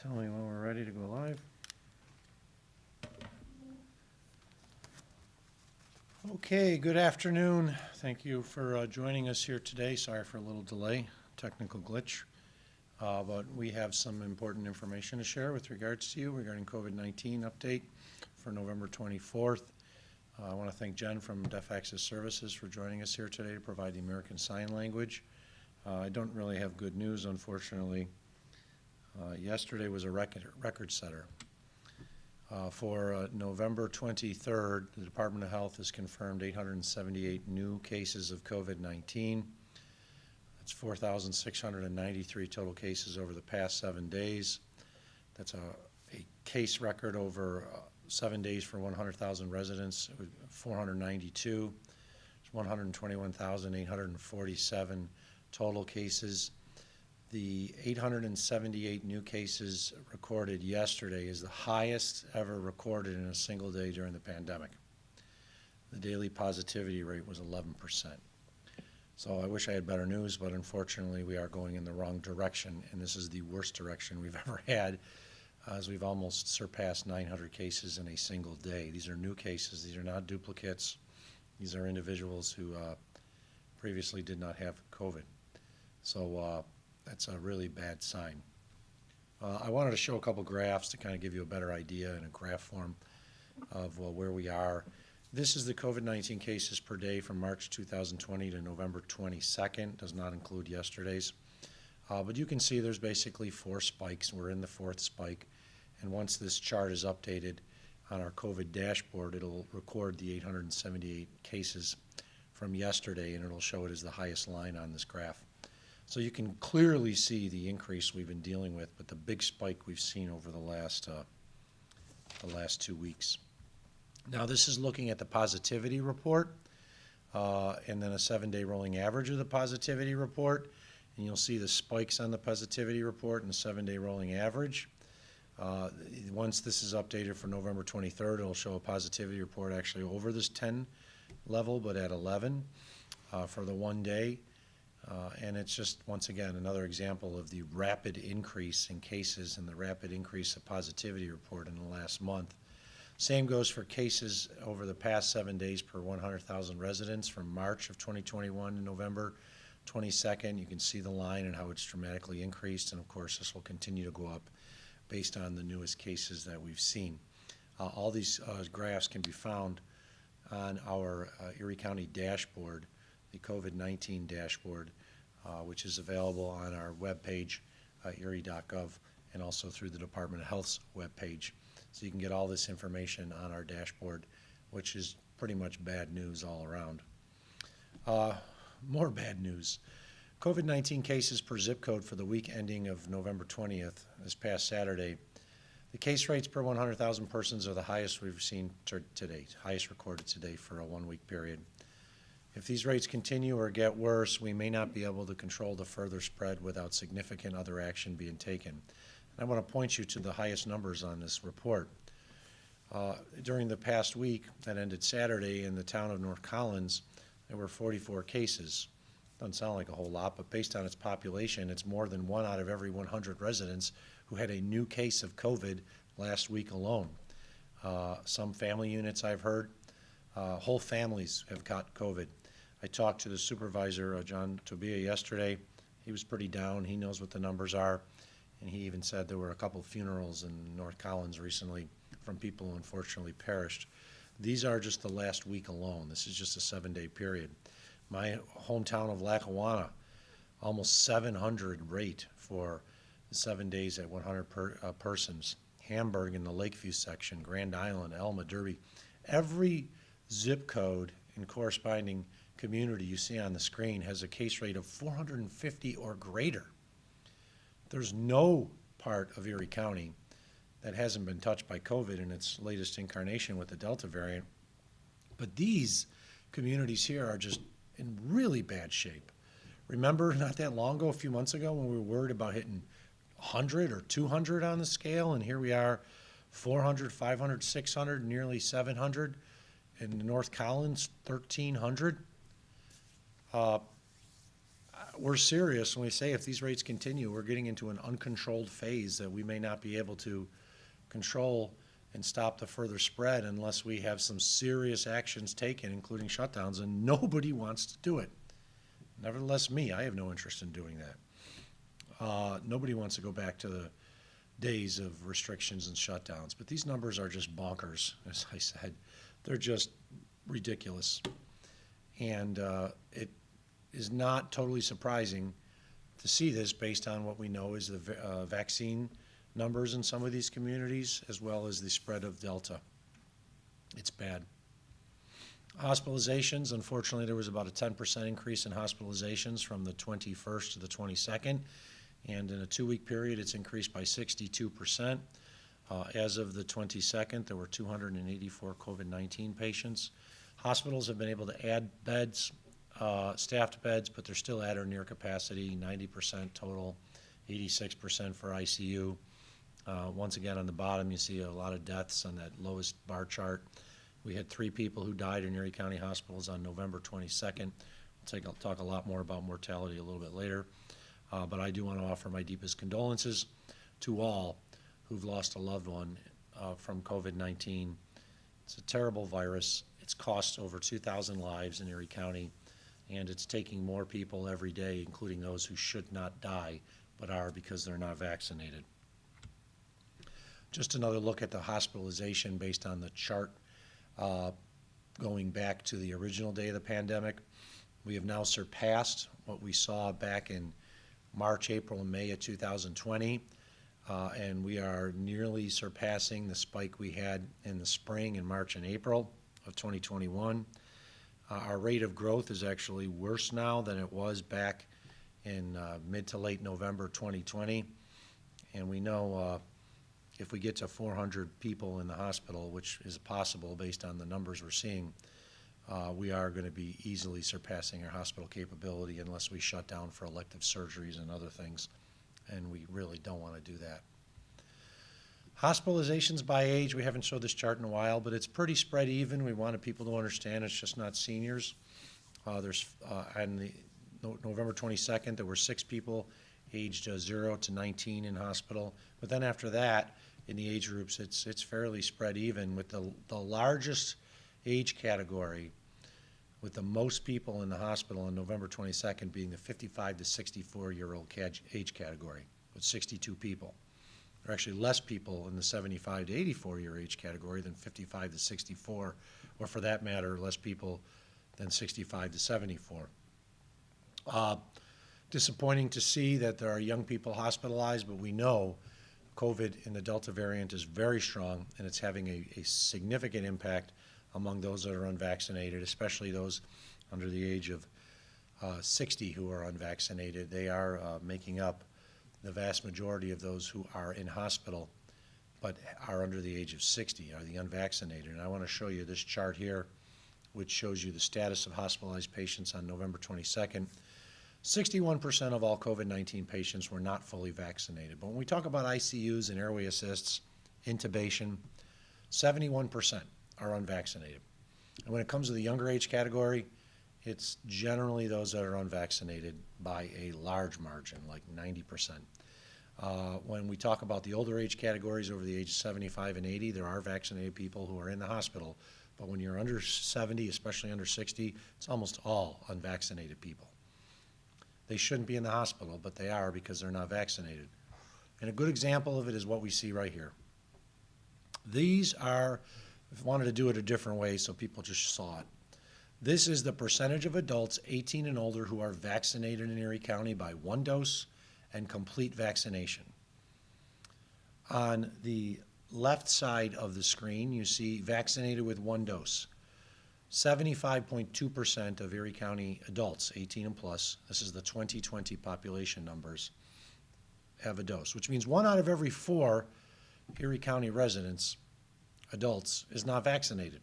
Tell me when we're ready to go live. Okay, good afternoon. Thank you for joining us here today. Sorry for a little delay, technical glitch. But we have some important information to share with regards to you regarding COVID-19 update for November 24th. I want to thank Jen from Deaf Access Services for joining us here today to provide the American Sign Language. I don't really have good news, unfortunately. Yesterday was a record setter. For November 23rd, the Department of Health has confirmed 878 new cases of COVID-19. That's 4,693 total cases over the past 7 days. That's a case record over 7 days for 100,000 residents, 492. There's 121,847 total cases. The 878 new cases recorded yesterday is the highest ever recorded in a single day during the pandemic. The daily positivity rate was 11%. So I wish I had better news, but unfortunately we are going in the wrong direction, and this is the worst direction we've ever had, as we've almost surpassed 900 cases in a single day. These are new cases. These are not duplicates. These are individuals who previously did not have COVID. So that's a really bad sign. I wanted to show a couple graphs to kind of give you a better idea in a graph form of where we are. This is the COVID-19 cases per day from March 2020 to November 22nd. Does not include yesterday's. But you can see there's basically 4 spikes. We're in the 4th spike. And once this chart is updated on our COVID dashboard, it'll record the 878 cases from yesterday, and it'll show it as the highest line on this graph. So you can clearly see the increase we've been dealing with, but the big spike we've seen over the last 2 weeks. Now this is looking at the positivity report and then a 7-day rolling average of the positivity report. And you'll see the spikes on the positivity report and the 7-day rolling average. Once this is updated for November 23rd, it'll show a positivity report actually over this 10 level, but at 11 for the 1 day. And it's just, once again, another example of the rapid increase in cases and the rapid increase of positivity report in the last month. Same goes for cases over the past 7 days per 100,000 residents from March of 2021 to November 22nd. You can see the line and how it's dramatically increased, and of course this will continue to go up based on the newest cases that we've seen. All these graphs can be found on our Erie County dashboard, the COVID-19 dashboard, which is available on our webpage, erie.gov, and also through the Department of Health's webpage. So you can get all this information on our dashboard, which is pretty much bad news all around. More bad news. COVID-19 cases per zip code for the week ending of November 20th, this past Saturday. The case rates per 100,000 persons are the highest we've seen to date, highest recorded to date for a 1-week period. If these rates continue or get worse, we may not be able to control the further spread without significant other action being taken. And I want to point you to the highest numbers on this report. During the past week that ended Saturday in the town of North Collins, there were 44 cases. Doesn't sound like a whole lot, but based on its population, it's more than 1 out of every 100 residents who had a new case of COVID last week alone. Some family units I've heard, whole families have caught COVID. I talked to the supervisor, John Tobia, yesterday. He was pretty down. He knows what the numbers are. And he even said there were a couple funerals in North Collins recently from people who unfortunately perished. These are just the last week alone. This is just a 7-day period. My hometown of Lackawanna, almost 700 rate for 7 days at 100 persons. Hamburg in the Lakeview section, Grand Island, Elma, Derby. Every zip code and corresponding community you see on the screen has a case rate of 450 or greater. There's no part of Erie County that hasn't been touched by COVID in its latest incarnation with the Delta variant. But these communities here are just in really bad shape. Remember not that long ago, a few months ago, when we were worried about hitting 100 or 200 on the scale, and here we are 400, 500, 600, nearly 700. In North Collins, 1,300. we're serious when we say if these rates continue, we're getting into an uncontrolled phase that we may not be able to control and stop the further spread unless we have some serious actions taken, including shutdowns, and nobody wants to do it. Nevertheless, I have no interest in doing that. Nobody wants to go back to the days of restrictions and shutdowns, but these numbers are just bonkers, as I said. They're just ridiculous. And it is not totally surprising to see this based on what we know is the vaccine numbers in some of these communities, as well as the spread of Delta. It's bad. Hospitalizations, unfortunately, there was about a 10% increase in hospitalizations from the 21st to the 22nd, and in a 2-week period, it's increased by 62%. As of the 22nd, there were 284 COVID-19 patients. Hospitals have been able to add beds, staffed beds, but they're still at or near capacity, 90% total, 86% for ICU. Once again, on the bottom, you see a lot of deaths on that lowest bar chart. We had 3 people who died in Erie County hospitals on November 22nd. I'll talk a lot more about mortality a little bit later. But I do want to offer my deepest condolences to all who've lost a loved one from COVID-19. It's a terrible virus. It's cost over 2,000 lives in Erie County, and it's taking more people every day, including those who should not die, but are because they're not vaccinated. Just another look at the hospitalization based on the chart going back to the original day of the pandemic. We have now surpassed what we saw back in March, April, and May of 2020, and we are nearly surpassing the spike we had in the spring in March and April of 2021. Our rate of growth is actually worse now than it was back in mid to late November 2020, and we know if we get to 400 people in the hospital, which is possible based on the numbers we're seeing, we are going to be easily surpassing our hospital capability unless we shut down for elective surgeries and other things, and we really don't want to do that. Hospitalizations by age, we haven't showed this chart in a while, but it's pretty spread even. We wanted people to understand it's just not seniors. On the November 22nd, there were 6 people aged 0 to 19 in hospital, but then after that, in the age groups, it's fairly spread even, with the largest age category with the most people in the hospital on November 22nd being the 55 to 64-year-old age category with 62 people. There are actually less people in the 75 to 84-year age category than 55 to 64, or for that matter, less people than 65 to 74. Disappointing to see that there are young people hospitalized, but we know COVID in the Delta variant is very strong, and it's having a significant impact among those that are unvaccinated, especially those under the age of 60 who are unvaccinated. They are making up the vast majority of those who are in hospital but are under the age of 60, are the unvaccinated. And I want to show you this chart here, which shows you the status of hospitalized patients on November 22nd. 61% of all COVID-19 patients were not fully vaccinated. But when we talk about ICUs and airway assists, intubation, 71% are unvaccinated. And when it comes to the younger age category, it's generally those that are unvaccinated by a large margin, like 90%. When we talk about the older age categories over the age of 75 and 80, there are vaccinated people who are in the hospital. But when you're under 70, especially under 60, it's almost all unvaccinated people. They shouldn't be in the hospital, but they are because they're not vaccinated. And a good example of it is what we see right here. These are, I wanted to do it a different way so people just saw it. This is the percentage of adults 18 and older who are vaccinated in Erie County by 1 dose and complete vaccination. On the left side of the screen, you see vaccinated with 1 dose. 75.2% of Erie County adults, 18 and plus, this is the 2020 population numbers, have a dose, which means 1 out of every 4 Erie County residents, adults, is not vaccinated.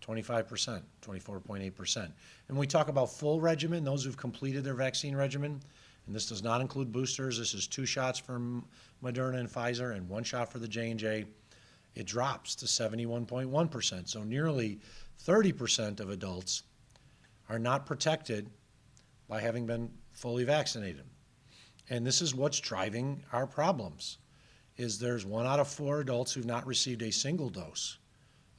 25%, 24.8%. And when we talk about full regimen, those who've completed their vaccine regimen, and this does not include boosters, this is 2 shots from Moderna and Pfizer and 1 shot for the J&J, it drops to 71.1%. So nearly 30% of adults are not protected by having been fully vaccinated. And this is what's driving our problems, is there's 1 out of 4 adults who've not received a single dose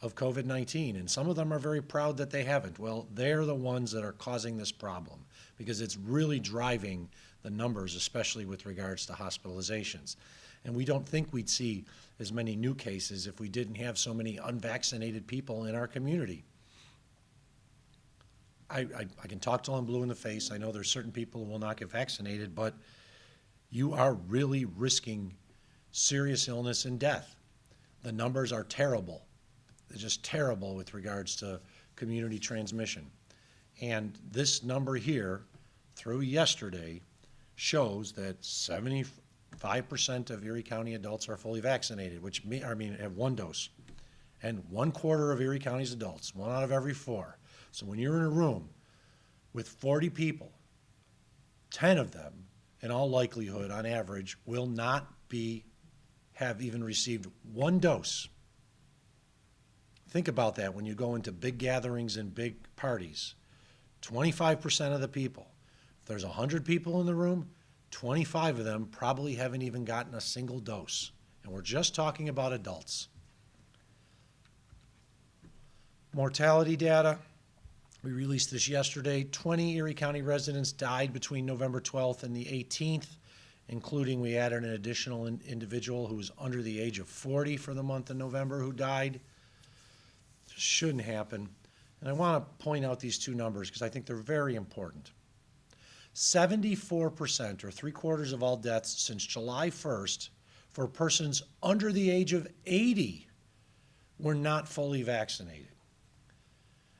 of COVID-19, and some of them are very proud that they haven't. Well, they're the ones that are causing this problem because it's really driving the numbers, especially with regards to hospitalizations. And we don't think we'd see as many new cases if we didn't have so many unvaccinated people in our community. I can talk till I'm blue in the face. I know there's certain people who will not get vaccinated, but you are really risking serious illness and death. The numbers are terrible. They're just terrible with regards to community transmission. And this number here, through yesterday, shows that 75% of Erie County adults are fully vaccinated, which have 1 dose. And 1/4 of Erie County's adults, 1 out of every 4. So when you're in a room with 40 people, 10 of them, in all likelihood, on average, will not have even received 1 dose. Think about that when you go into big gatherings and big parties. 25% of the people, if there's 100 people in the room, 25 of them probably haven't even gotten a single dose. And we're just talking about adults. Mortality data, we released this yesterday. 20 Erie County residents died between November 12th and the 18th, including we added an additional individual who was under the age of 40 for the month of November who died. This shouldn't happen. And I want to point out these 2 numbers because I think they're very important. 74%, or 3/4 of all deaths since July 1st, for persons under the age of 80 were not fully vaccinated.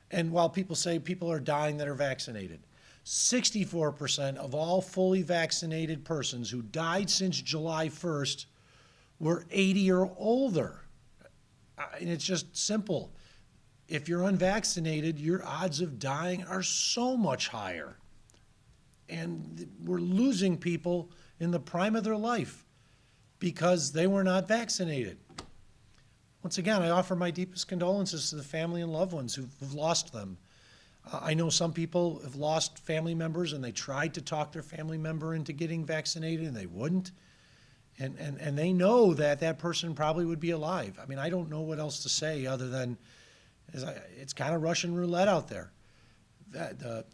And while people say people are dying that are vaccinated, 64% of all fully vaccinated persons who died since July 1st were 80 or older. And it's just simple. If you're unvaccinated, your odds of dying are so much higher. And we're losing people in the prime of their life because they were not vaccinated. Once again, I offer my deepest condolences to the family and loved ones who've lost them. I know some people have lost family members and they tried to talk their family member into getting vaccinated and they wouldn't. And they know that that person probably would be alive. I mean, I don't know what else to say other than it's kind of Russian roulette out there. The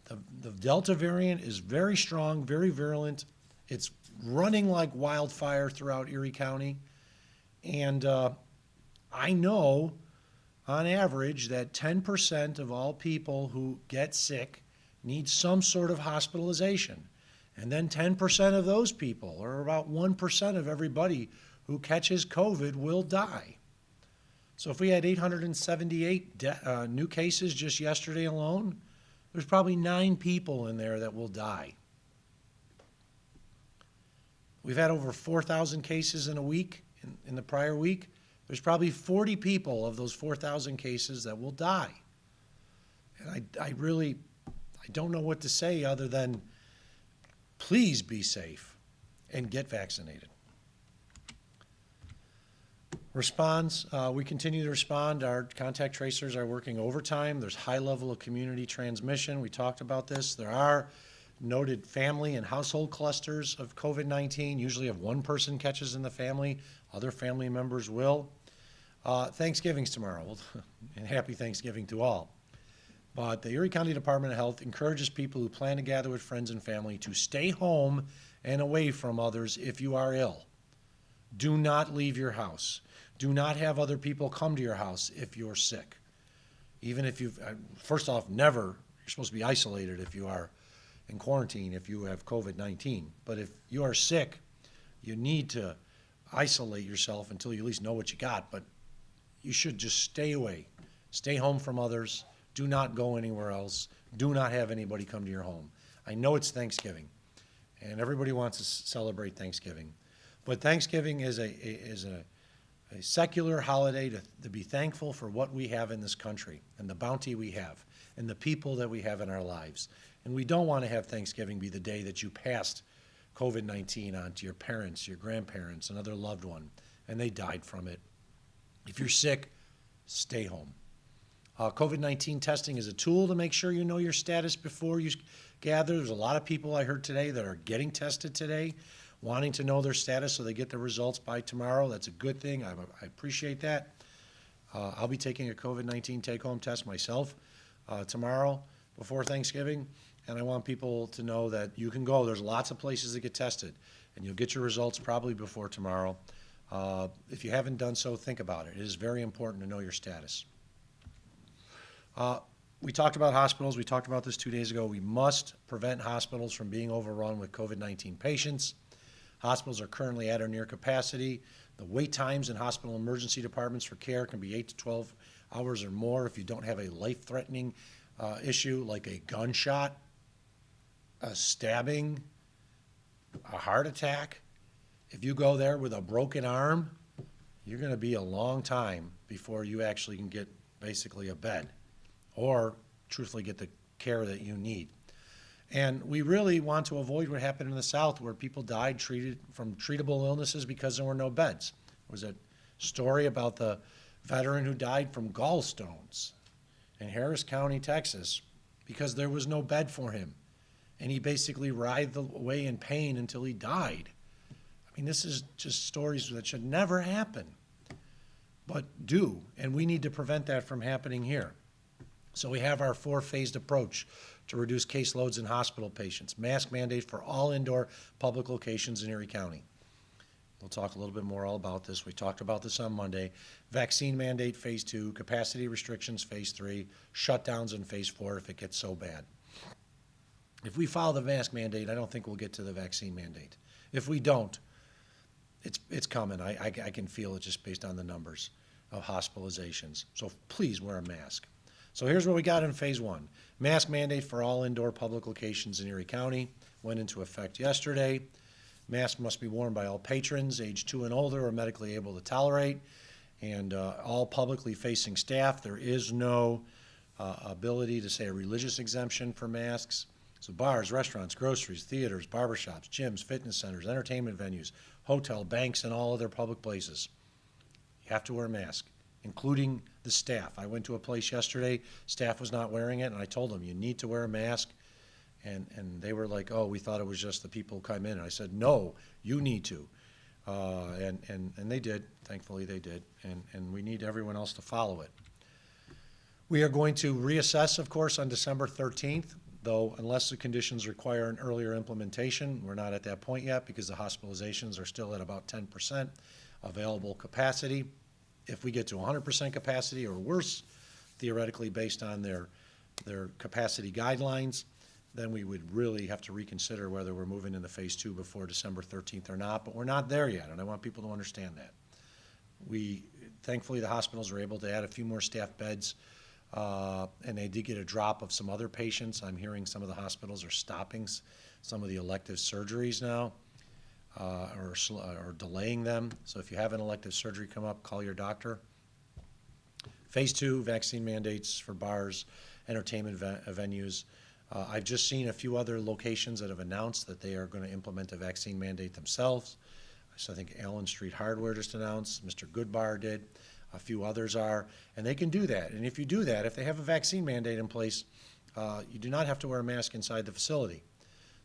Delta variant is very strong, very virulent. It's running like wildfire throughout Erie County. And I know on average that 10% of all people who get sick need some sort of hospitalization. And then 10% of those people, or about 1% of everybody who catches COVID, will die. So if we had 878 new cases just yesterday alone, there's probably 9 people in there that will die. We've had over 4,000 cases in a week, in the prior week. There's probably 40 people of those 4,000 cases that will die. And I don't know what to say other than please be safe and get vaccinated. Response, we continue to respond. Our contact tracers are working overtime. There's high level of community transmission. We talked about this. There are noted family and household clusters of COVID-19. Usually if one person catches in the family, other family members will. Thanksgiving's tomorrow, and happy Thanksgiving to all. But the Erie County Department of Health encourages people who plan to gather with friends and family to stay home and away from others if you are ill. Do not leave your house. Do not have other people come to your house if you're sick. Even if first off, you're supposed to be isolated if you are in quarantine if you have COVID-19. But if you are sick, you need to isolate yourself until you at least know what you got. But you should just stay away. Stay home from others. Do not go anywhere else. Do not have anybody come to your home. I know it's Thanksgiving, and everybody wants to celebrate Thanksgiving. But Thanksgiving is a secular holiday to be thankful for what we have in this country and the bounty we have and the people that we have in our lives. And we don't want to have Thanksgiving be the day that you passed COVID-19 on to your parents, your grandparents, another loved one, and they died from it. If you're sick, stay home. COVID-19 testing is a tool to make sure you know your status before you gather. There's a lot of people I heard today that are getting tested today, wanting to know their status so they get the results by tomorrow. That's a good thing. I appreciate that. I'll be taking a COVID-19 take-home test myself tomorrow before Thanksgiving, and I want people to know that you can go. There's lots of places to get tested, and you'll get your results probably before tomorrow. If you haven't done so, think about it. It is very important to know your status. We talked about hospitals. We talked about this 2 days ago. We must prevent hospitals from being overrun with COVID-19 patients. Hospitals are currently at or near capacity. The wait times in hospital emergency departments for care can be 8 to 12 hours or more if you don't have a life-threatening issue like a gunshot, a stabbing, a heart attack. If you go there with a broken arm, you're going to be a long time before you actually can get basically a bed or truthfully get the care that you need. And we really want to avoid what happened in the South where people died treated from treatable illnesses because there were no beds. There was a story about the veteran who died from gallstones in Harris County, Texas, because there was no bed for him. And he basically writhed away in pain until he died. I mean, this is just stories that should never happen, but do, and we need to prevent that from happening here. So we have our 4-phased approach to reduce caseloads in hospital patients. Mask mandate for all indoor public locations in Erie County. We'll talk a little bit more all about this. We talked about this on Monday. Vaccine mandate, phase 2, capacity restrictions, phase 3, shutdowns in phase 4 if it gets so bad. If we follow the mask mandate, I don't think we'll get to the vaccine mandate. If we don't, it's coming. I can feel it just based on the numbers of hospitalizations. So please wear a mask. So here's what we got in phase 1. Mask mandate for all indoor public locations in Erie County went into effect yesterday. Masks must be worn by all patrons age 2 and older or medically able to tolerate, and all publicly facing staff. There is no ability to say a religious exemption for masks. So bars, restaurants, groceries, theaters, barbershops, gyms, fitness centers, entertainment venues, hotel, banks, and all other public places. You have to wear a mask, including the staff. I went to a place yesterday, staff was not wearing it, and I told them, you need to wear a mask. And they were like, oh, we thought it was just the people who come in. And I said, no, you need to. And they did. Thankfully, they did. And we need everyone else to follow it. We are going to reassess, of course, on December 13th, though unless the conditions require an earlier implementation. We're not at that point yet because the hospitalizations are still at about 10% available capacity. If we get to 100% capacity or worse, theoretically based on their capacity guidelines, then we would really have to reconsider whether we're moving into phase 2 before December 13th or not, but we're not there yet, and I want people to understand that. Thankfully, the hospitals were able to add a few more staff beds, and they did get a drop of some other patients. I'm hearing some of the hospitals are stopping some of the elective surgeries now, or delaying them. So if you have an elective surgery come up, call your doctor. Phase 2, vaccine mandates for bars, entertainment venues. I've just seen a few other locations that have announced that they are going to implement a vaccine mandate themselves. So I think Allen Street Hardware just announced, Mr. Goodbar did, a few others are, and they can do that. And if you do that, if they have a vaccine mandate in place, you do not have to wear a mask inside the facility.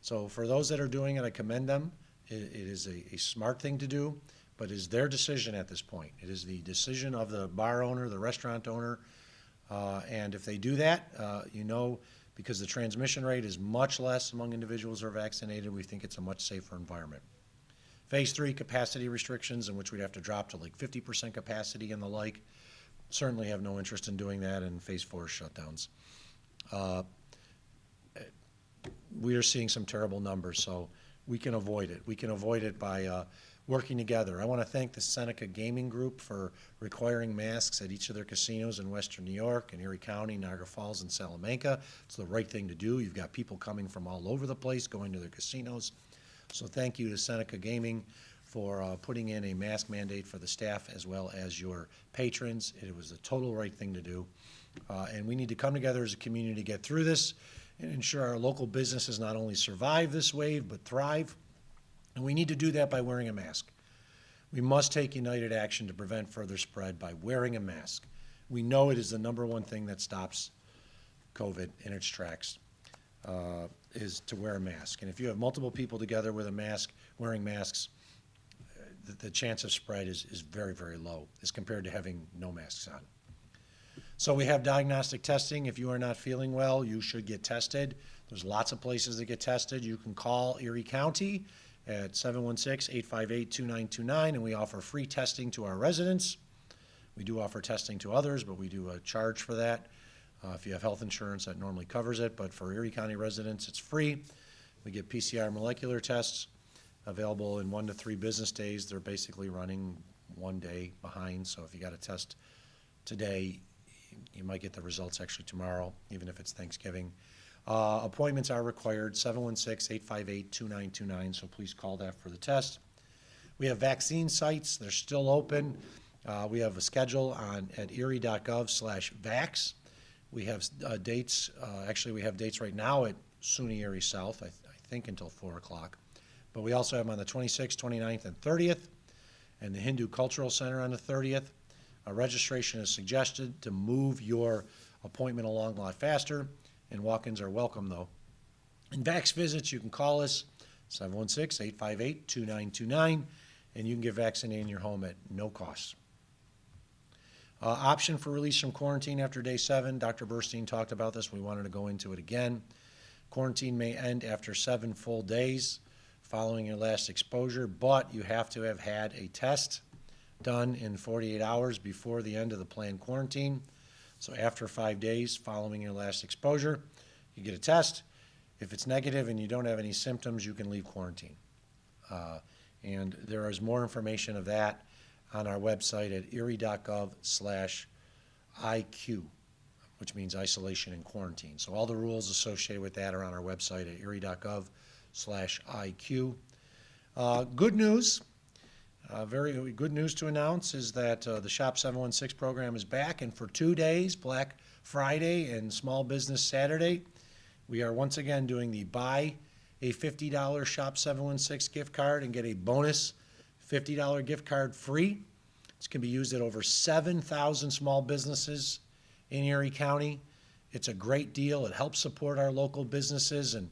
So for those that are doing it, I commend them. It is a smart thing to do, but it is their decision at this point. It is the decision of the bar owner, the restaurant owner, and if they do that, because the transmission rate is much less among individuals who are vaccinated, we think it's a much safer environment. Phase 3, capacity restrictions, in which we'd have to drop to like 50% capacity and the like. Certainly have no interest in doing that. And phase 4 shutdowns. We are seeing some terrible numbers, so we can avoid it. We can avoid it by working together. I want to thank the Seneca Gaming Group for requiring masks at each of their casinos in Western New York and Erie County, Niagara Falls, and Salamanca. It's the right thing to do. You've got people coming from all over the place going to their casinos. So thank you to Seneca Gaming for putting in a mask mandate for the staff as well as your patrons. It was the total right thing to do. And we need to come together as a community to get through this and ensure our local businesses not only survive this wave, but thrive. And we need to do that by wearing a mask. We must take united action to prevent further spread by wearing a mask. We know it is the #1 thing that stops COVID in its tracks. is to wear a mask. And if you have multiple people together with a mask, wearing masks, the chance of spread is very, very low as compared to having no masks on. So we have diagnostic testing. If you are not feeling well, you should get tested. There's lots of places to get tested. You can call Erie County at 716-858-2929, and we offer free testing to our residents. We do offer testing to others, but we do charge for that. If you have health insurance, that normally covers it, but for Erie County residents, it's free. We get PCR molecular tests available in 1 to 3 business days. They're basically running 1 day behind, so if you got a test today, you might get the results actually tomorrow, even if it's Thanksgiving. Appointments are required, 716-858-2929, so please call that for the test. We have vaccine sites. They're still open. We have a schedule at erie.gov/vax. We have dates. Actually, we have dates right now at SUNY Erie South, I think until 4 o'clock. But we also have them on the 26th, 29th, and 30th, and the Hindu Cultural Center on the 30th. Registration is suggested to move your appointment along a lot faster, and walk-ins are welcome, though. In Vax visits, you can call us, 716-858-2929, and you can get vaccinated in your home at no cost. Option for release from quarantine after day 7. Dr. Burstein talked about this. We wanted to go into it again. Quarantine may end after 7 full days following your last exposure, but you have to have had a test done in 48 hours before the end of the planned quarantine. So after 5 days following your last exposure, you get a test. If it's negative and you don't have any symptoms, you can leave quarantine. And there is more information of that on our website at erie.gov/IQ, which means isolation and quarantine. So all the rules associated with that are on our website at erie.gov/IQ. Good news. Very good news to announce is that the Shop 716 program is back, and for 2 days, Black Friday and Small Business Saturday, we are once again doing the buy a $50 Shop 716 gift card and get a bonus $50 gift card free. This can be used at over 7,000 small businesses in Erie County. It's a great deal. It helps support our local businesses, and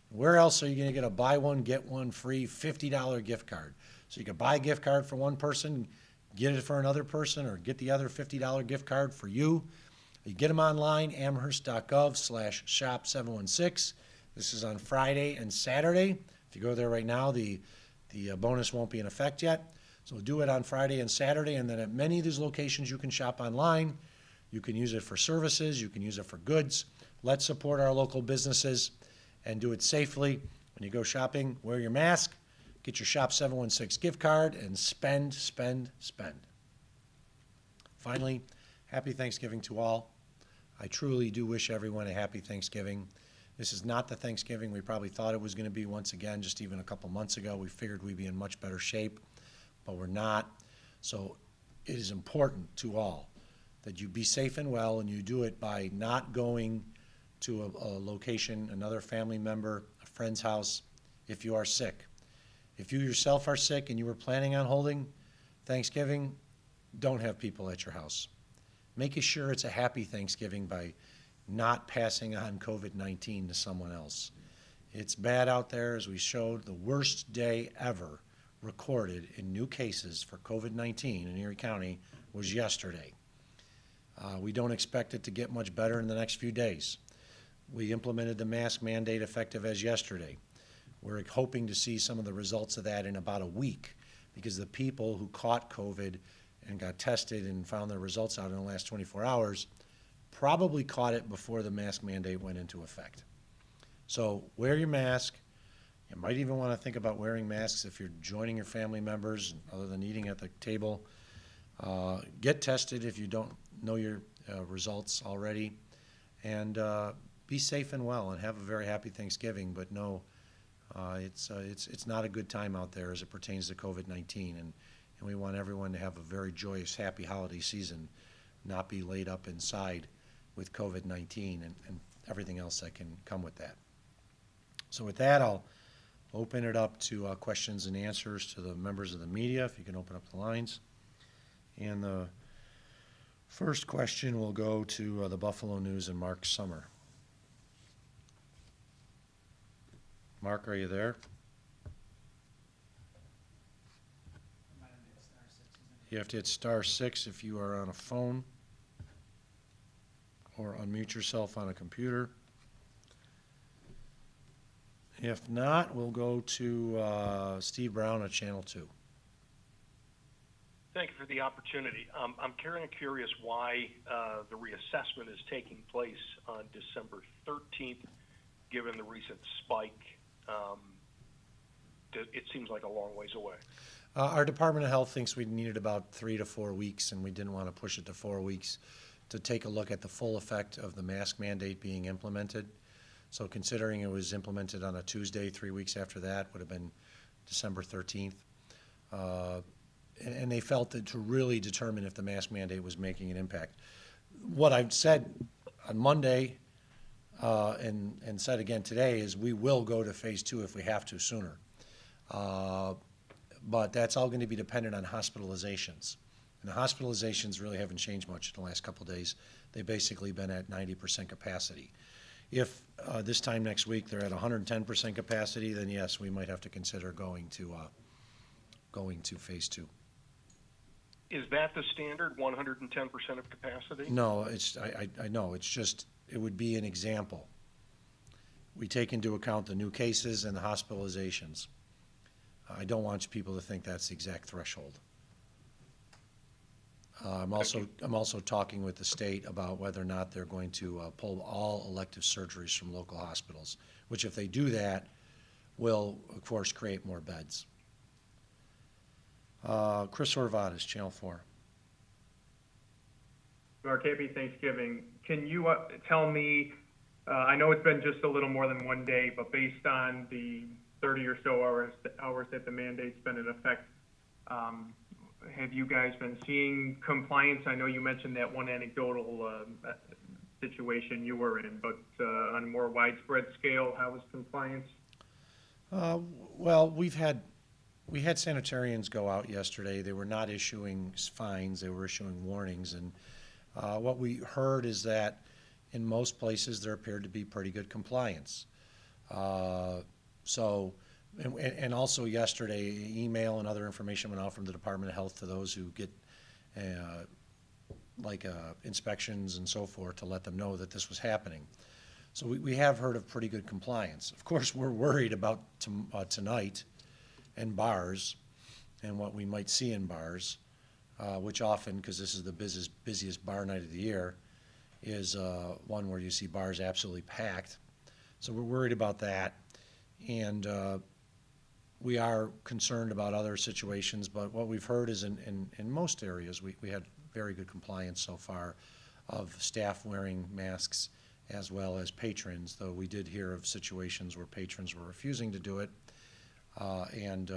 where else are you going to get a buy one, get one free $50 gift card? So you can buy a gift card for one person, get it for another person, or get the other $50 gift card for you. You get them online, amherst.gov/shop716. This is on Friday and Saturday. If you go there right now, the bonus won't be in effect yet. So do it on Friday and Saturday, and then at many of these locations you can shop online. You can use it for services, you can use it for goods. Let's support our local businesses and do it safely. When you go shopping, wear your mask, get your Shop 716 gift card, and spend, spend, spend. Finally, happy Thanksgiving to all. I truly do wish everyone a happy Thanksgiving. This is not the Thanksgiving we probably thought it was going to be once again, just even a couple months ago. We figured we'd be in much better shape, but we're not. So it is important to all that you be safe and well, and you do it by not going to a location, another family member, a friend's house, if you are sick. If you yourself are sick and you were planning on holding Thanksgiving, don't have people at your house. Make sure it's a happy Thanksgiving by not passing on COVID-19 to someone else. It's bad out there, as we showed. The worst day ever recorded in new cases for COVID-19 in Erie County was yesterday. We don't expect it to get much better in the next few days. We implemented the mask mandate effective as yesterday. We're hoping to see some of the results of that in about a week, because the people who caught COVID and got tested and found their results out in the last 24 hours probably caught it before the mask mandate went into effect. So wear your mask. You might even want to think about wearing masks if you're joining your family members other than eating at the table. Get tested if you don't know your results already. And be safe and well, and have a very happy Thanksgiving. But no, it's not a good time out there as it pertains to COVID-19. And we want everyone to have a very joyous, happy holiday season, not be laid up inside with COVID-19 and everything else that can come with that. So with that, I'll open it up to questions and answers to the members of the media, if you can open up the lines. And the first question will go to the Buffalo News and Mark Summer. Mark, are you there? You have to hit *6 if you are on a phone, or unmute yourself on a computer. If not, we'll go to Steve Brown at Channel 2. Thank you for the opportunity. I'm kind of curious why the reassessment is taking place on December 13th, given the recent spike. It seems like a long ways away. Our Department of Health thinks we needed about 3 to 4 weeks, and we didn't want to push it to 4 weeks to take a look at the full effect of the mask mandate being implemented. So considering it was implemented on a Tuesday, 3 weeks after that would have been December 13th. And they felt that to really determine if the mask mandate was making an impact. What I've said on Monday and said again today is we will go to phase 2 if we have to sooner. But that's all going to be dependent on hospitalizations. And the hospitalizations really haven't changed much in the last couple of days. They've basically been at 90% capacity. If this time next week they're at 110% capacity, then yes, we might have to consider going to phase 2. Is that the standard, 110% of capacity? No, I know. It's just, it would be an example. We take into account the new cases and the hospitalizations. I don't want people to think that's the exact threshold. I'm also talking with the state about whether or not they're going to pull all elective surgeries from local hospitals, which if they do that, will, of course, create more beds. Chris Horvath, Channel 4. Mark, happy Thanksgiving. Can you tell me, I know it's been just a little more than 1 day, but based on the 30 or so hours that the mandate's been in effect, have you guys been seeing compliance? I know you mentioned that one anecdotal situation you were in, but on a more widespread scale, how was compliance? Well, we had sanitarians go out yesterday. They were not issuing fines, they were issuing warnings. And what we heard is that in most places there appeared to be pretty good compliance. And also yesterday, email and other information went out from the Department of Health to those who get inspections and so forth to let them know that this was happening. So we have heard of pretty good compliance. Of course, we're worried about tonight and bars and what we might see in bars, which often, because this is the busiest bar night of the year, is one where you see bars absolutely packed. So we're worried about that. And we are concerned about other situations, but what we've heard is in most areas, we had very good compliance so far of staff wearing masks as well as patrons, though we did hear of situations where patrons were refusing to do it. And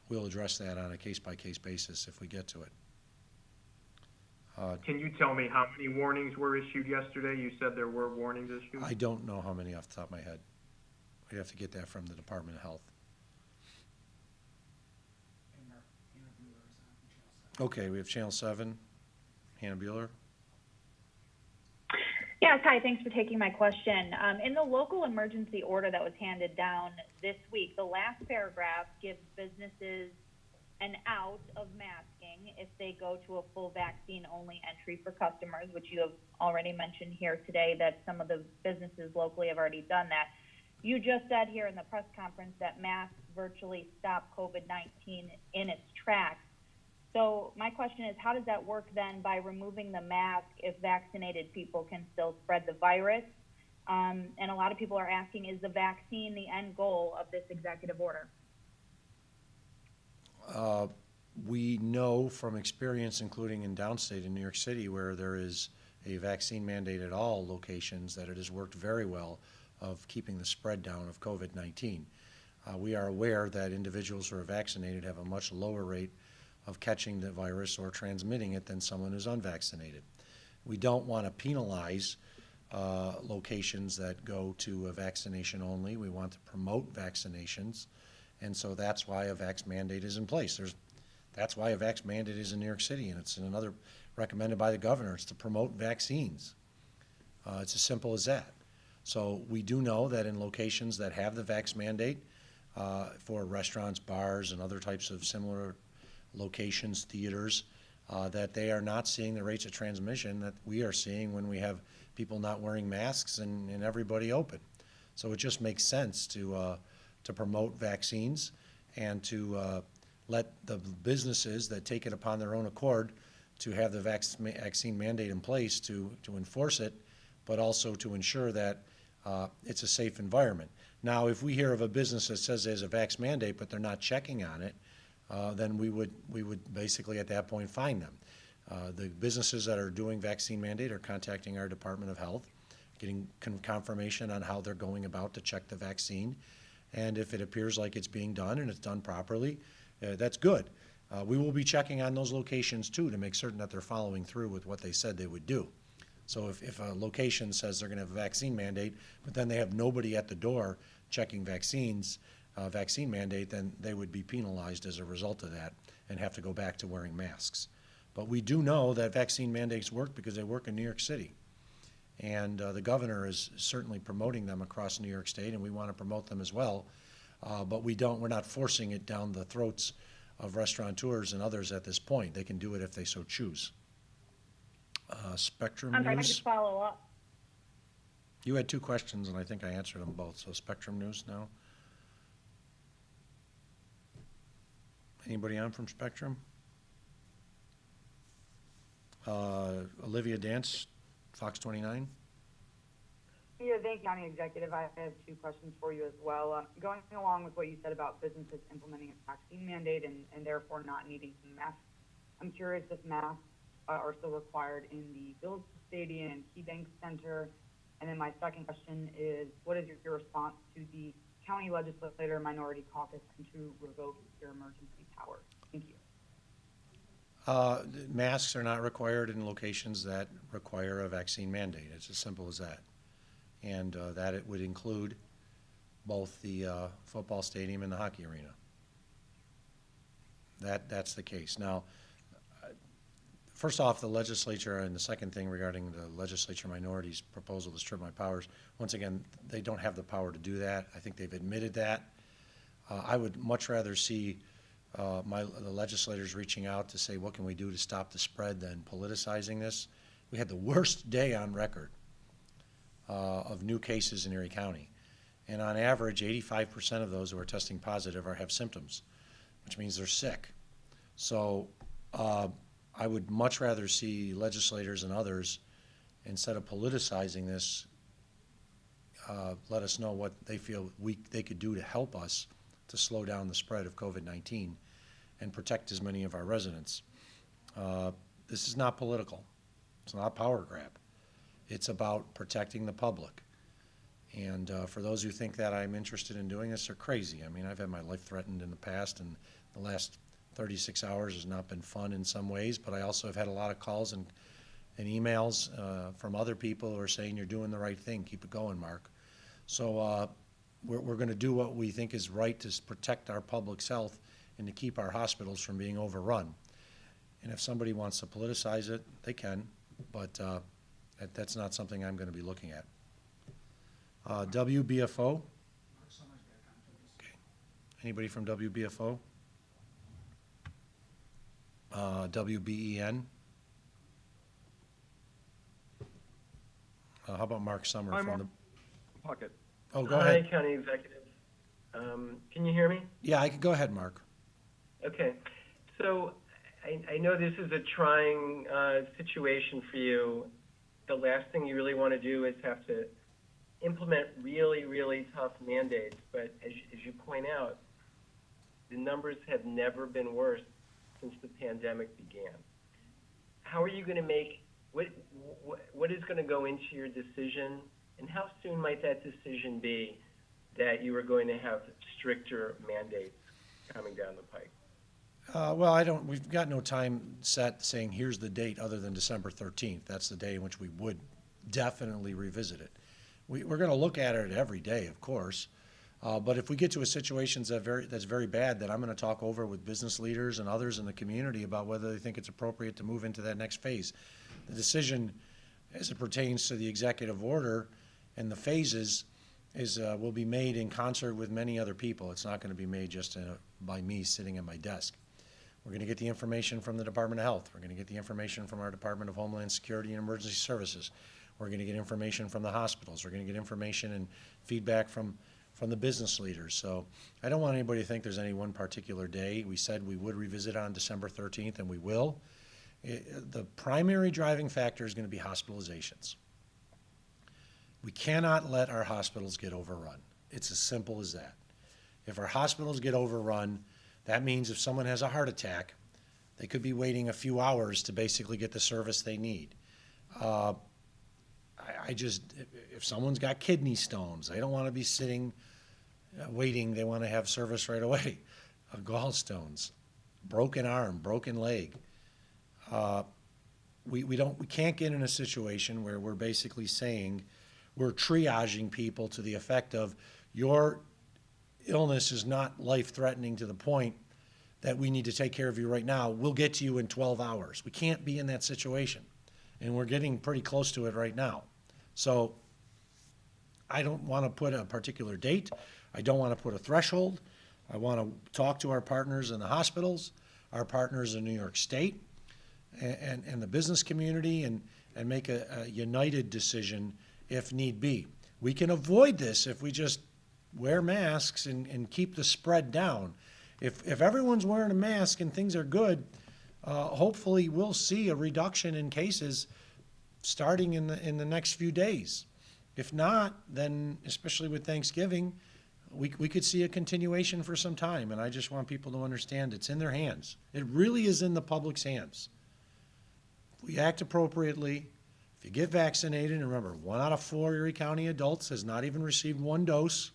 we'll address that on a case-by-case basis if we get to it. Can you tell me how many warnings were issued yesterday? You said there were warnings issued? I don't know how many off the top of my head. We have to get that from the Department of Health. Okay, we have Channel 7. Hannah Bueller. Yes, hi, thanks for taking my question. In the local emergency order that was handed down this week, the last paragraph gives businesses an out of masking if they go to a full vaccine-only entry for customers, which you have already mentioned here today that some of the businesses locally have already done that. You just said here in the press conference that masks virtually stop COVID-19 in its tracks. So my question is, how does that work then by removing the mask if vaccinated people can still spread the virus? And a lot of people are asking, is the vaccine the end goal of this executive order? We know from experience, including in downstate in New York City, where there is a vaccine mandate at all locations, that it has worked very well of keeping the spread down of COVID-19. We are aware that individuals who are vaccinated have a much lower rate of catching the virus or transmitting it than someone who's unvaccinated. We don't want to penalize locations that go to a vaccination only. We want to promote vaccinations, and so that's why a vax mandate is in place. That's why a vax mandate is in New York City, and it's another recommended by the governor. It's to promote vaccines. It's as simple as that. So we do know that in locations that have the vax mandate, for restaurants, bars, and other types of similar locations, theaters, that they are not seeing the rates of transmission that we are seeing when we have people not wearing masks and everybody open. So it just makes sense to promote vaccines and to let the businesses that take it upon their own accord to have the vaccine mandate in place to enforce it, but also to ensure that it's a safe environment. Now, if we hear of a business that says there's a vax mandate, but they're not checking on it, then we would basically at that point fine them. The businesses that are doing vaccine mandate are contacting our Department of Health, getting confirmation on how they're going about to check the vaccine. And if it appears like it's being done and it's done properly, that's good. We will be checking on those locations too to make certain that they're following through with what they said they would do. So if a location says they're going to have a vaccine mandate, but then they have nobody at the door checking vaccine mandate, then they would be penalized as a result of that and have to go back to wearing masks. But we do know that vaccine mandates work because they work in New York City. And the governor is certainly promoting them across New York State, and we want to promote them as well. But we're not forcing it down the throats of restaurateurs and others at this point. They can do it if they so choose. Spectrum I'm sorry, can I News. just follow up? You had two questions, and I think I answered them both. So Spectrum News now. Anybody on from Spectrum? Olivia Dance, Fox 29. Yeah, thank you, County Executive. I have two questions for you as well. Going along with what you said about businesses implementing a vaccine mandate and therefore not needing masks, I'm curious if masks are still required in the Bills Stadium and KeyBank Center. And then my second question is, what is your response to the county legislator minority caucus to revoke your emergency powers? Thank you. Masks are not required in locations that require a vaccine mandate. It's as simple as that. And that it would include both the football stadium and the hockey arena. That's the case. Now, first off, the legislature, and the second thing regarding the legislature minority's proposal to strip my powers, once again, they don't have the power to do that. I think they've admitted that. I would much rather see the legislators reaching out to say, what can we do to stop the spread than politicizing this. We had the worst day on record of new cases in Erie County. And on average, 85% of those who are testing positive have symptoms, which means they're sick. So I would much rather see legislators and others, instead of politicizing this, let us know what they feel they could do to help us to slow down the spread of COVID-19 and protect as many of our residents. This is not political. It's not a power grab. It's about protecting the public. And for those who think that I'm interested in doing this, they're crazy. I mean, I've had my life threatened in the past, and the last 36 hours has not been fun in some ways, but I also have had a lot of calls and emails from other people who are saying, you're doing the right thing, keep it going, Mark. So we're going to do what we think is right to protect our public's health and to keep our hospitals from being overrun. And if somebody wants to politicize it, they can, but that's not something I'm going to be looking at. WBFO? Okay. Anybody from WBFO? WBEN? How about Mark Summer Hi, from Mark. the... Pocket. Oh, go Hi, ahead. County Executive. Can you hear me? Yeah, I could go ahead, Mark. Okay. So I know this is a trying situation for you. The last thing you really want to do is have to implement really, really tough mandates. But as you point out, the numbers have never been worse since the pandemic began. How are you going to make, what is going to go into your decision, and how soon might that decision be that you are going to have stricter mandates coming down the pike? Well, we've got no time set saying here's the date other than December 13th. That's the day in which we would definitely revisit it. We're going to look at it every day, of course. But if we get to a situation that's very bad, that I'm going to talk over with business leaders and others in the community about whether they think it's appropriate to move into that next phase. The decision, as it pertains to the executive order, and the phases will be made in concert with many other people. It's not going to be made just by me sitting at my desk. We're going to get the information from the Department of Health. We're going to get the information from our Department of Homeland Security and Emergency Services. We're going to get information from the hospitals. We're going to get information and feedback from the business leaders. So I don't want anybody to think there's any one particular day. We said we would revisit on December 13th, and we will. The primary driving factor is going to be hospitalizations. We cannot let our hospitals get overrun. It's as simple as that. If our hospitals get overrun, that means if someone has a heart attack, they could be waiting a few hours to basically get the service they need. If someone's got kidney stones, they don't want to be sitting waiting. They want to have service right away. Gallstones, broken arm, broken leg. We can't get in a situation where we're basically saying we're triaging people to the effect of your illness is not life-threatening to the point that we need to take care of you right now. We'll get to you in 12 hours. We can't be in that situation, and we're getting pretty close to it right now. So I don't want to put a particular date. I don't want to put a threshold. I want to talk to our partners in the hospitals, our partners in New York State, and the business community, and make a united decision if need be. We can avoid this if we just wear masks and keep the spread down. If everyone's wearing a mask and things are good, hopefully we'll see a reduction in cases starting in the next few days. If not, then especially with Thanksgiving, we could see a continuation for some time. And I just want people to understand it's in their hands. It really is in the public's hands. If we act appropriately, if you get vaccinated, and remember, 1 out of 4 Erie County adults has not even received 1 dose.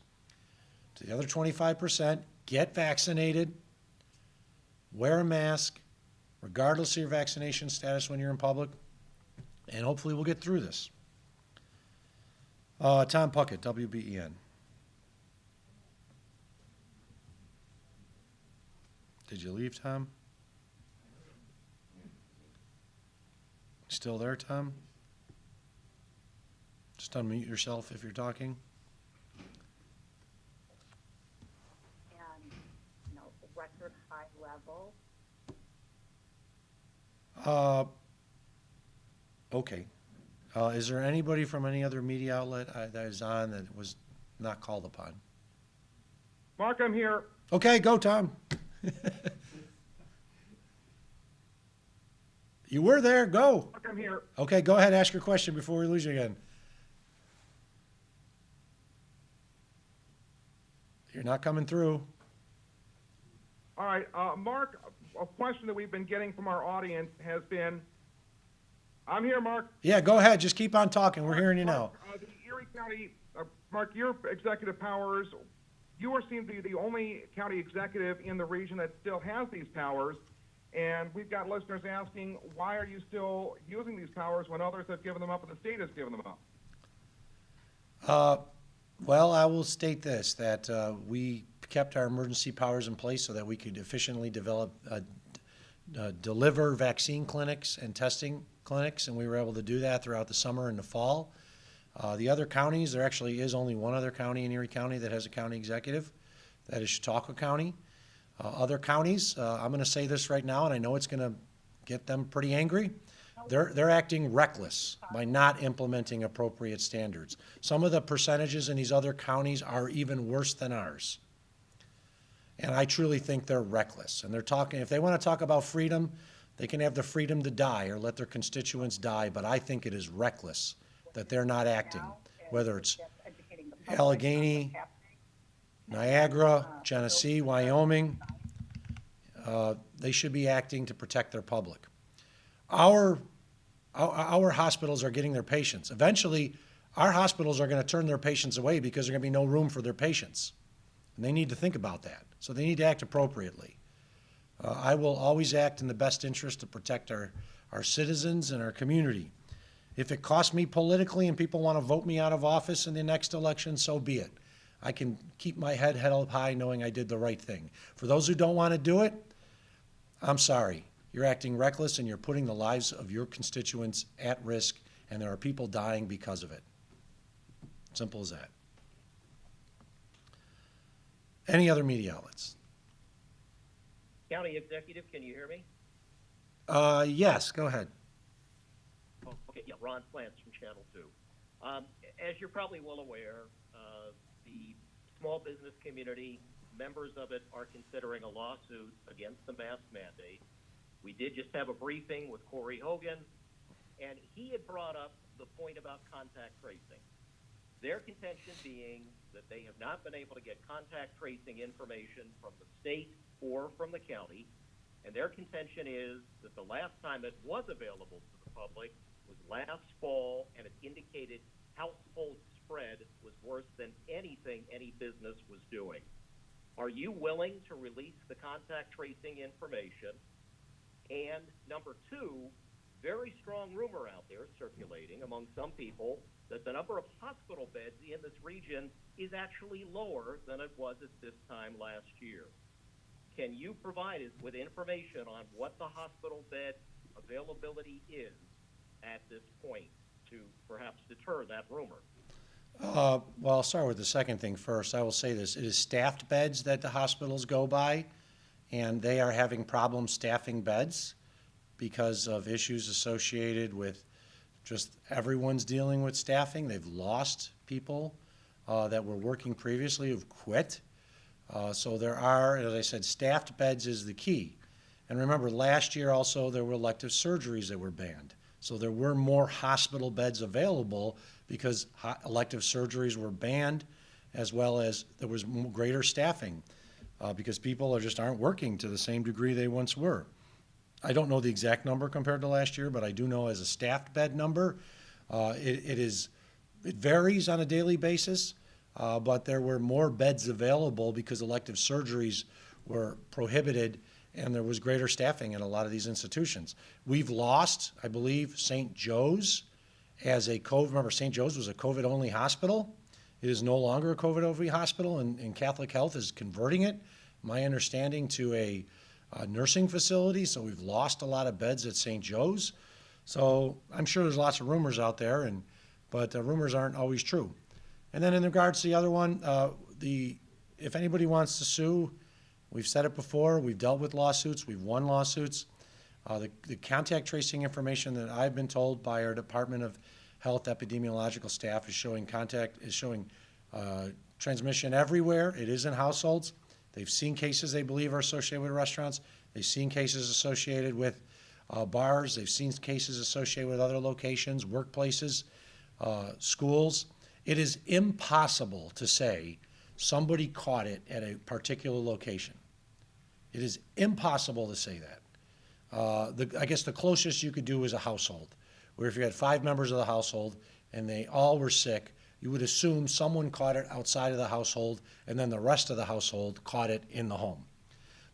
To the other 25%, get vaccinated, wear a mask, regardless of your vaccination status when you're in public, and hopefully we'll get through this. Tom Puckett, WBEN. Did you leave, Tom? Still there, Tom? Just unmute yourself if you're talking. And, record high level. Okay. Is there anybody from any other media outlet that is on that was not called upon? Mark, I'm here. Okay, go, Tom. You were there, go. Mark, I'm here. Okay, go ahead, ask your question before we lose you again. You're not coming through. All right, Mark, a question that we've been getting from our audience has been, I'm here, Mark. Yeah, go ahead, just keep on talking, we're hearing you now. The Erie County, Mark, your executive powers, you seem to be the only county executive in the region that still has these powers, and we've got listeners asking, why are you still using these powers when others have given them up and the state has given them up? Well, I will state this, that we kept our emergency powers in place so that we could efficiently deliver vaccine clinics and testing clinics, and we were able to do that throughout the summer and the fall. The other counties, there actually is only one other county in Erie County that has a county executive. That is Chautauqua County. Other counties, I'm going to say this right now, and I know it's going to get them pretty angry. They're acting reckless by not implementing appropriate standards. Some of the percentages in these other counties are even worse than ours. And I truly think they're reckless. And they're talking, if they want to talk about freedom, they can have the freedom to die or let their constituents die, but I think it is reckless that they're not acting, whether it's Allegheny, Niagara, Genesee, Wyoming. They should be acting to protect their public. Our hospitals are getting their patients. Eventually, our hospitals are going to turn their patients away because there's going to be no room for their patients. And they need to think about that. So they need to act appropriately. I will always act in the best interest to protect our citizens and our community. If it costs me politically and people want to vote me out of office in the next election, so be it. I can keep my head held high knowing I did the right thing. For those who don't want to do it, I'm sorry. You're acting reckless and you're putting the lives of your constituents at risk, and there are people dying because of it. Simple as that. Any other media outlets? County Executive, can you hear me? Yes, go ahead. Oh, okay, yeah, Ron Plants from Channel 2. As you're probably well aware, the small business community, members of it are considering a lawsuit against the mask mandate. We did just have a briefing with Corey Hogan, and he had brought up the point about contact tracing. Their contention being that they have not been able to get contact tracing information from the state or from the county, and their contention is that the last time it was available to the public was last fall, and it indicated household spread was worse than anything any business was doing. Are you willing to release the contact tracing information? And number two, very strong rumor out there circulating among some people that the number of hospital beds in this region is actually lower than it was at this time last year. Can you provide us with information on what the hospital bed availability is at this point to perhaps deter that rumor? Well, I'll start with the second thing first. I will say this. It is staffed beds that the hospitals go by, and they are having problems staffing beds because of issues associated with just everyone's dealing with staffing. They've lost people that were working previously who've quit. So there are, as I said, staffed beds is the key. And remember, last year also there were elective surgeries that were banned. So there were more hospital beds available because elective surgeries were banned, as well as there was greater staffing because people just aren't working to the same degree they once were. I don't know the exact number compared to last year, but I do know as a staffed bed number, it varies on a daily basis, but there were more beds available because elective surgeries were prohibited and there was greater staffing in a lot of these institutions. We've lost, I believe, St. Joe's as a COVID, remember St. Joe's was a COVID-only hospital. It is no longer a COVID-only hospital, and Catholic Health is converting it, my understanding, to a nursing facility, so we've lost a lot of beds at St. Joe's. So I'm sure there's lots of rumors out there, but rumors aren't always true. And then in regards to the other one, if anybody wants to sue, we've said it before, we've dealt with lawsuits, we've won lawsuits. The contact tracing information that I've been told by our Department of Health epidemiological staff is showing transmission everywhere. It is in households. They've seen cases they believe are associated with restaurants. They've seen cases associated with bars. They've seen cases associated with other locations, workplaces, schools. It is impossible to say somebody caught it at a particular location. It is impossible to say that. I guess the closest you could do is a household, where if you had 5 members of the household and they all were sick, you would assume someone caught it outside of the household and then the rest of the household caught it in the home.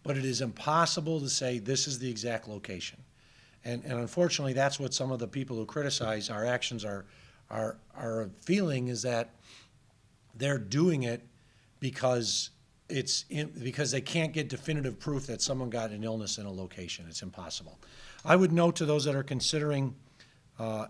But it is impossible to say this is the exact location. And unfortunately, that's what some of the people who criticize our actions are feeling, is that they're doing it because because they can't get definitive proof that someone got an illness in a location. It's impossible. I would note to those that are considering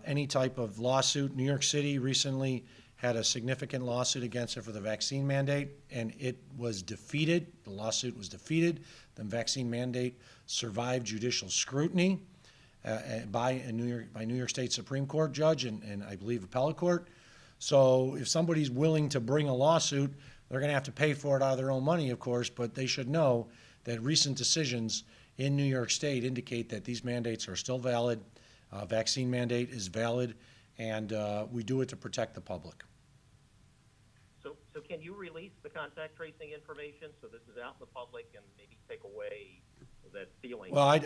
any type of lawsuit, New York City recently had a significant lawsuit against it for the vaccine mandate, and it was defeated. The lawsuit was defeated. The vaccine mandate survived judicial scrutiny by a New York State Supreme Court judge and I believe appellate court. So if somebody's willing to bring a lawsuit, they're going to have to pay for it out of their own money, of course, but they should know that recent decisions in New York State indicate that these mandates are still valid. Vaccine mandate is valid, and we do it to protect the public. So can you release the contact tracing information so this is out in the public and maybe take away that feeling? Well,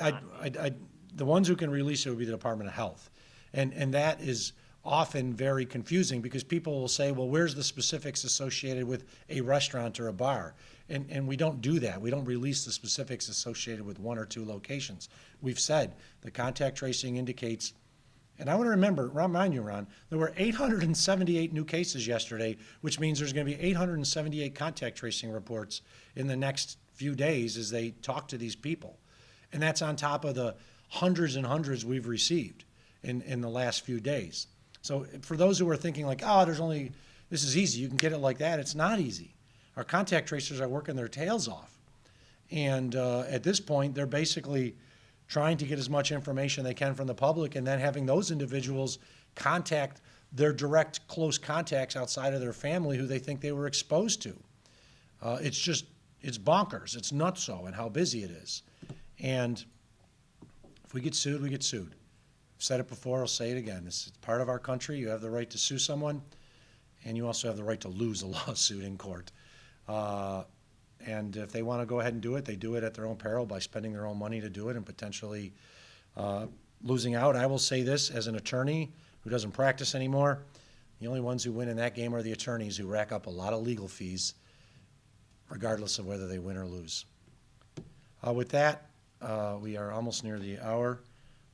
the ones who can release it would be the Department of Health, and that is often very confusing because people will say, well, where's the specifics associated with a restaurant or a bar? And we don't do that. We don't release the specifics associated with 1 or 2 locations. We've said the contact tracing indicates, and I want to remind you, Ron, there were 878 new cases yesterday, which means there's going to be 878 contact tracing reports in the next few days as they talk to these people. And that's on top of the hundreds and hundreds we've received in the last few days. So for those who are thinking like, oh, there's only this is easy. You can get it like that. It's not easy. Our contact tracers are working their tails off. And at this point, they're basically trying to get as much information they can from the public and then having those individuals contact their direct close contacts outside of their family who they think they were exposed to. It's bonkers. It's nutso and how busy it is. And if we get sued, we get sued. I've said it before, I'll say it again. This is part of our country. You have the right to sue someone, and you also have the right to lose a lawsuit in court. And if they want to go ahead and do it, they do it at their own peril by spending their own money to do it and potentially losing out. I will say this as an attorney who doesn't practice anymore, the only ones who win in that game are the attorneys who rack up a lot of legal fees regardless of whether they win or lose. With that, we are almost near the hour.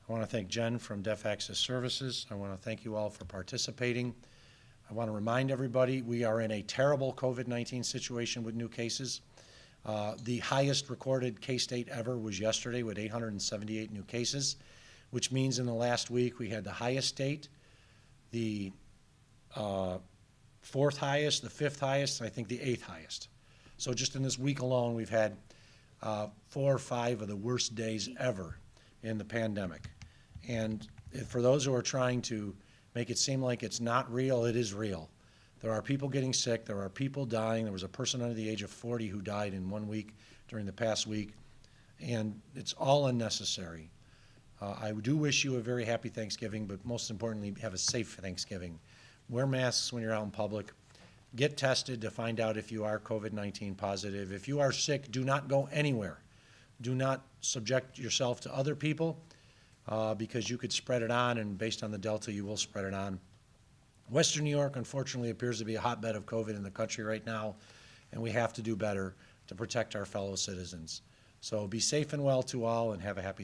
I want to thank Jen from Deaf Access Services. I want to thank you all for participating. I want to remind everybody we are in a terrible COVID-19 situation with new cases. The highest recorded case date ever was yesterday with 878 new cases, which means in the last week we had the highest date, the fourth highest, the fifth highest, and I think the eighth highest. So just in this week alone, we've had 4 or 5 of the worst days ever in the pandemic. And for those who are trying to make it seem like it's not real, it is real. There are people getting sick. There are people dying. There was a person under the age of 40 who died in 1 week during the past week. And it's all unnecessary. I do wish you a very happy Thanksgiving, but most importantly, have a safe Thanksgiving. Wear masks when you're out in public. Get tested to find out if you are COVID-19 positive. If you are sick, do not go anywhere. Do not subject yourself to other people because you could spread it on, and based on the Delta, you will spread it on. Western New York, unfortunately, appears to be a hotbed of COVID in the country right now, and we have to do better to protect our fellow citizens. So be safe and well to all, and have a happy